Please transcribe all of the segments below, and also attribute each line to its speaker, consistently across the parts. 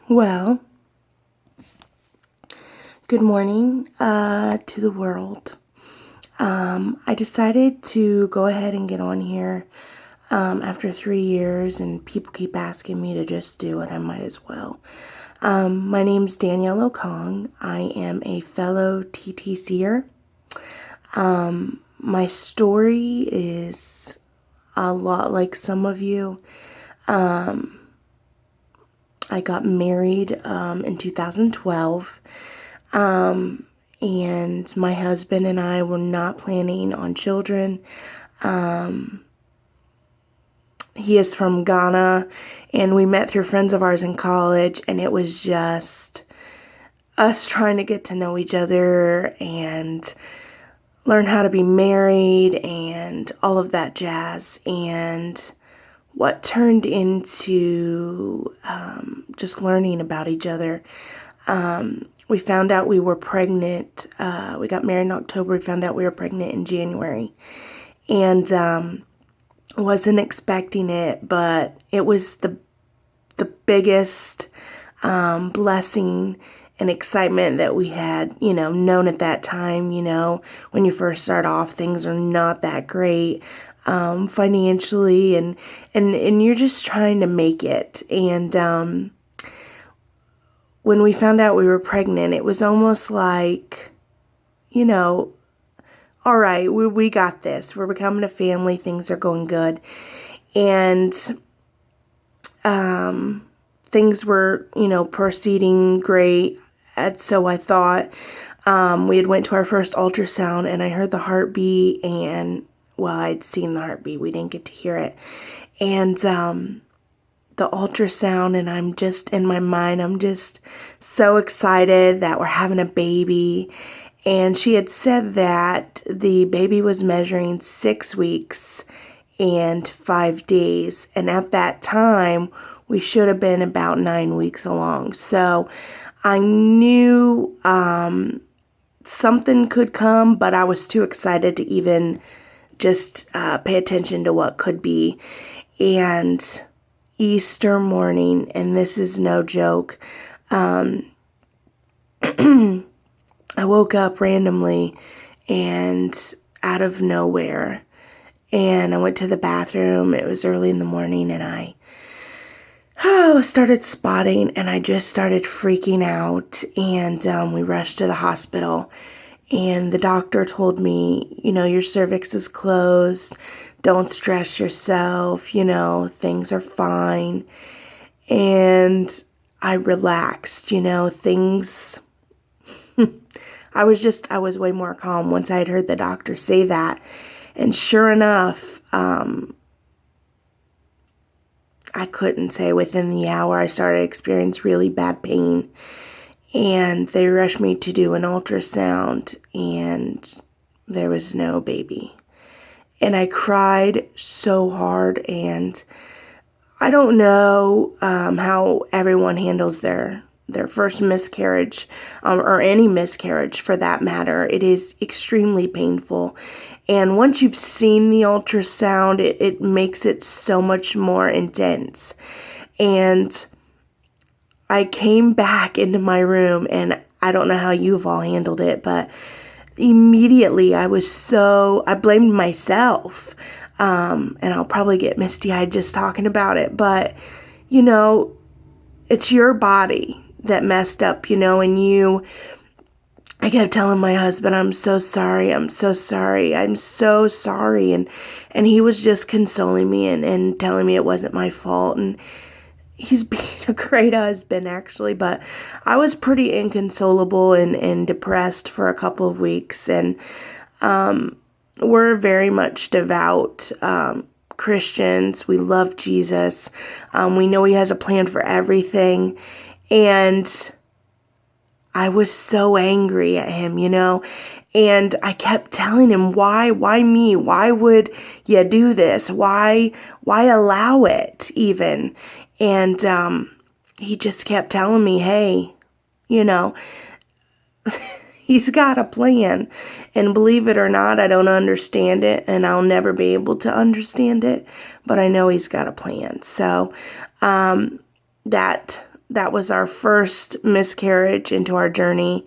Speaker 1: Well, good morning to the world. I decided to go ahead and get on here after 3 years, and people keep asking me to just do it. I might as well. My name's Danielle O'Kong. I am a fellow TTCer. My story is a lot like some of you. I got married in 2012. And my husband and I were not planning on children. He is from Ghana, and we met through friends of ours in college, and it was just us trying to get to know each other and learn how to be married and all of that jazz. And what turned into just learning about each other. We found out we were pregnant. We got married in October. We found out we were pregnant in January. And wasn't expecting it, but it was the biggest blessing and excitement that we had, known at that time. When you first start off, things are not that great financially, and you're just trying to make it. And when we found out we were pregnant, it was almost like, all right, we got this. We're becoming a family. Things are going good. And things were, proceeding great. And so I thought, we had went to our first ultrasound, and I heard the heartbeat, and, well, I'd seen the heartbeat. We didn't get to hear it. And the ultrasound, and I'm just, in my mind, I'm just so excited that we're having a baby. And she had said that the baby was measuring 6 weeks and 5 days. And at that time, we should have been about 9 weeks along. So I knew something could come, but I was too excited to even just pay attention to what could be. And Easter morning, and this is no joke, I woke up randomly and out of nowhere, and I went to the bathroom. It was early in the morning, and I started spotting, and I just started freaking out, and we rushed to the hospital, and the doctor told me, your cervix is closed. Don't stress yourself, things are fine. And I relaxed, things, I was way more calm once I had heard the doctor say that. And sure enough, I couldn't say within the hour, I started experiencing really bad pain. And they rushed me to do an ultrasound, and there was no baby. And I cried so hard, and I don't know how everyone handles their first miscarriage, or any miscarriage for that matter. It is extremely painful. And once you've seen the ultrasound, it makes it so much more intense. And I came back into my room, and I don't know how you've all handled it, but immediately I blamed myself. And I'll probably get misty-eyed just talking about it, but it's your body that messed up, and I kept telling my husband, I'm so sorry, I'm so sorry, I'm so sorry, and he was just consoling me and telling me it wasn't my fault, and he's being a great husband, actually, but I was pretty inconsolable and depressed for a couple of weeks. And we're very much devout Christians. We love Jesus. We know he has a plan for everything. And I was so angry at him, and I kept telling him, why me? Why would you do this? Why allow it even? And he just kept telling me, hey, he's got a plan. And believe it or not, I don't understand it, and I'll never be able to understand it, but I know he's got a plan. So that That was our first miscarriage into our journey.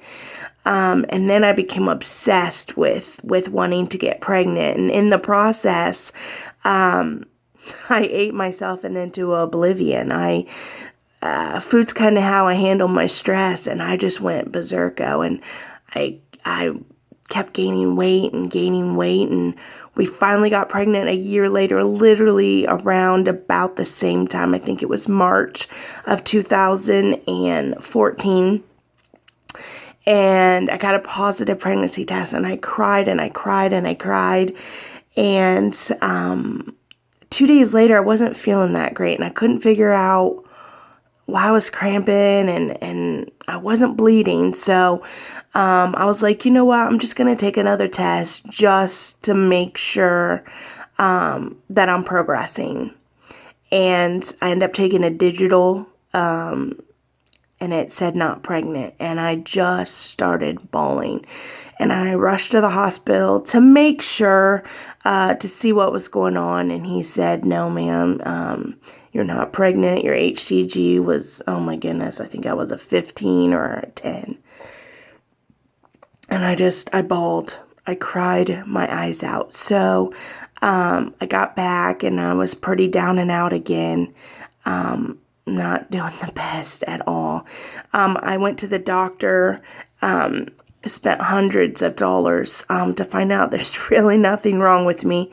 Speaker 1: And then I became obsessed with wanting to get pregnant. And in the process, I ate myself into oblivion. Food's kind of how I handle my stress, and I just went berserko, and I kept gaining weight, and we finally got pregnant a year later, literally around about the same time. I think it was March of 2014. And I got a positive pregnancy test, and I cried and I cried and I cried. And 2 days later, I wasn't feeling that great, and I couldn't figure out why I was cramping, and I wasn't bleeding. So I was like, you know what? I'm just going to take another test just to make sure that I'm progressing. And I ended up taking a digital, and it said not pregnant, and I just started bawling. And I rushed to the hospital to make sure, to see what was going on, and he said, no, ma'am, you're not pregnant. Your HCG was, oh my goodness, I think I was a 15 or a 10. And I bawled. I cried my eyes out. So I got back, and I was pretty down and out again. Not doing the best at all. I went to the doctor, spent hundreds of dollars to find out there's really nothing wrong with me.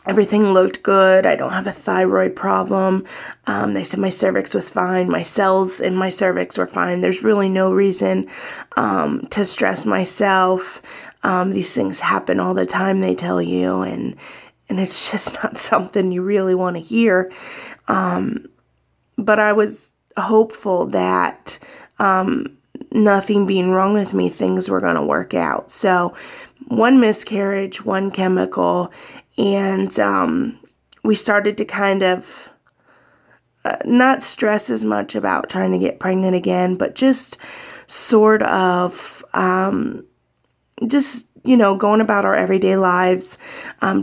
Speaker 1: Everything looked good. I don't have a thyroid problem. They said my cervix was fine. My cells in my cervix were fine. There's really no reason to stress myself. These things happen all the time, they tell you, and it's just not something you really want to hear. But I was hopeful that nothing being wrong with me, things were going to work out. So one miscarriage, one chemical, and we started to kind of not stress as much about trying to get pregnant again, but just sort of going about our everyday lives,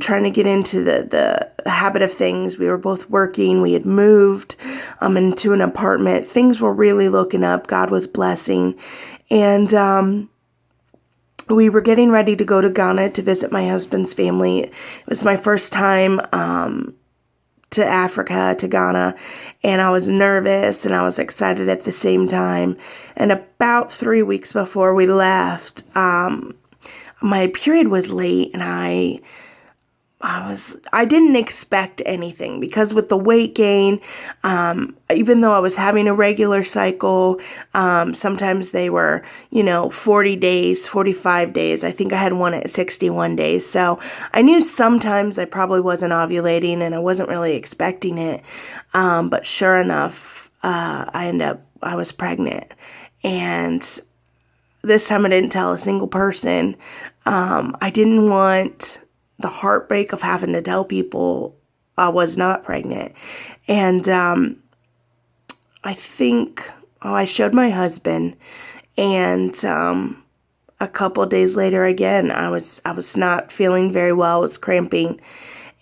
Speaker 1: trying to get into the habit of things. We were both working. We had moved into an apartment. Things were really looking up. God was blessing. And we were getting ready to go to Ghana to visit my husband's family. It was my first time to Africa, to Ghana, and I was nervous and I was excited at the same time. And about 3 weeks before we left, my period was late, and I didn't expect anything, because with the weight gain, even though I was having a regular cycle, sometimes they were, 40 days, 45 days. I think I had one at 61 days. So I knew sometimes I probably wasn't ovulating, and I wasn't really expecting it. But sure enough, I was pregnant. And this time I didn't tell a single person. I didn't want the heartbreak of having to tell people I was not pregnant. And I think I showed my husband, and a couple days later again, I was not feeling very well. I was cramping.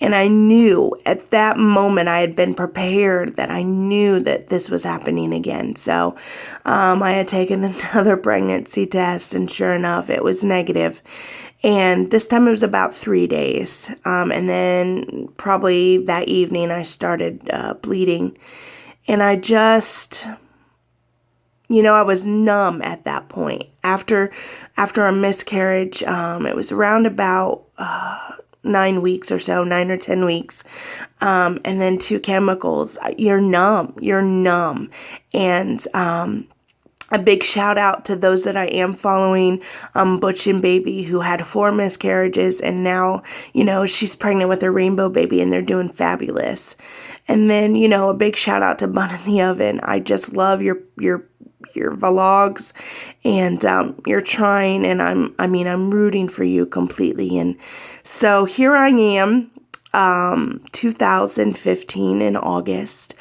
Speaker 1: And I knew at that moment, I had been prepared, that I knew that this was happening again. So I had taken another pregnancy test, and sure enough, it was negative. And this time it was about 3 days. And then probably that evening, I started bleeding. And I just, I was numb at that point. After a miscarriage, it was around about 9 weeks or so, 9 or 10 weeks. And then 2 chemicals, you're numb. And a big shout out to those that I am following, Butch and Baby, who had 4 miscarriages, and now, she's pregnant with a rainbow baby, and they're doing fabulous. And then, a big shout out to Bun in the Oven. I just love your vlogs, and you're trying, and I'm rooting for you completely. And so here I am, 2015 in August,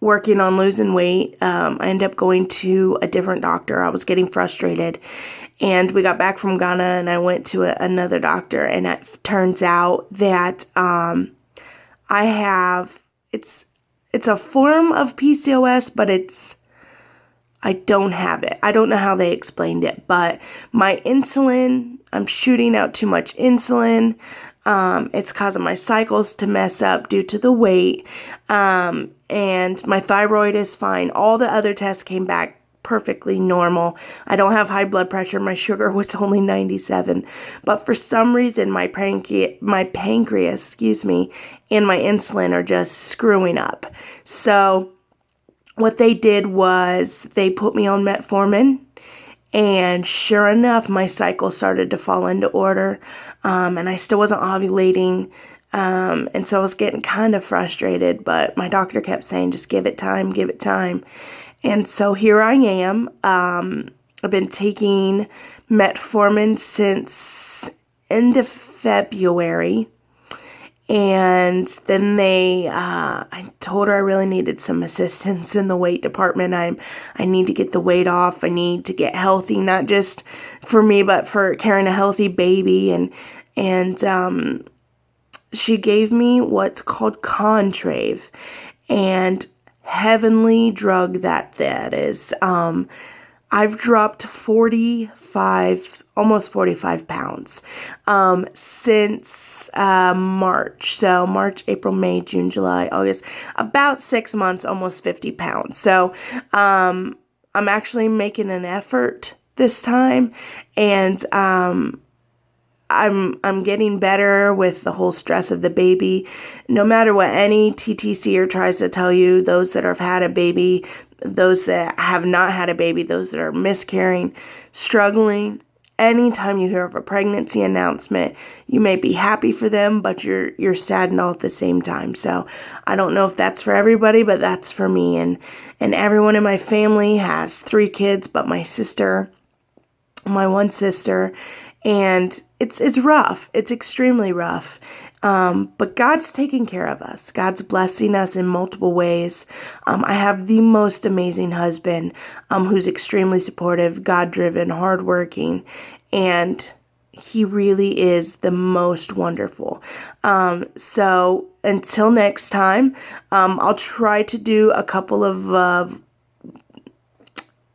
Speaker 1: working on losing weight. I ended up going to a different doctor. I was getting frustrated, and we got back from Ghana, and I went to another doctor, and it turns out that it's a form of PCOS, but I don't have it. I don't know how they explained it, but my insulin, I'm shooting out too much insulin. It's causing my cycles to mess up due to the weight. And my thyroid is fine. All the other tests came back perfectly normal. I don't have high blood pressure. My sugar was only 97. But for some reason, my pancreas, and my insulin are just screwing up. So what they did was they put me on metformin, and sure enough, my cycle started to fall into order, and I still wasn't ovulating, and so I was getting kind of frustrated, but my doctor kept saying, just give it time, give it time. And so here I am. I've been taking metformin since end of February. And then I told her I really needed some assistance in the weight department. I need to get the weight off. I need to get healthy, not just for me, but for carrying a healthy baby. And she gave me what's called Contrave, and heavenly drug that is. I've dropped almost 45 pounds, since, March. So March, April, May, June, July, August, about 6 months, almost 50 pounds. So, I'm actually making an effort this time, and, I'm getting better with the whole stress of the baby. No matter what any TTCer tries to tell you, those that have had a baby, those that have not had a baby, those that are miscarrying, struggling, anytime you hear of a pregnancy announcement, you may be happy for them, but you're saddened all at the same time. So I don't know if that's for everybody, but that's for me. And everyone in my family has 3 kids, but my one sister, and it's rough. It's extremely rough. But God's taking care of us. God's blessing us in multiple ways. I have the most amazing husband, who's extremely supportive, God-driven, hardworking, and he really is the most wonderful. So until next time, I'll try to do a couple of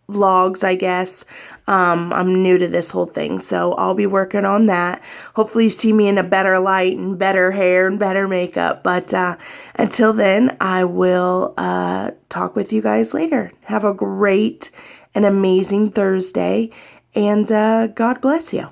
Speaker 1: vlogs, I guess. I'm new to this whole thing, so I'll be working on that. Hopefully you see me in a better light and better hair and better makeup. But until then, I will talk with you guys later. Have a great and amazing Thursday, and God bless you.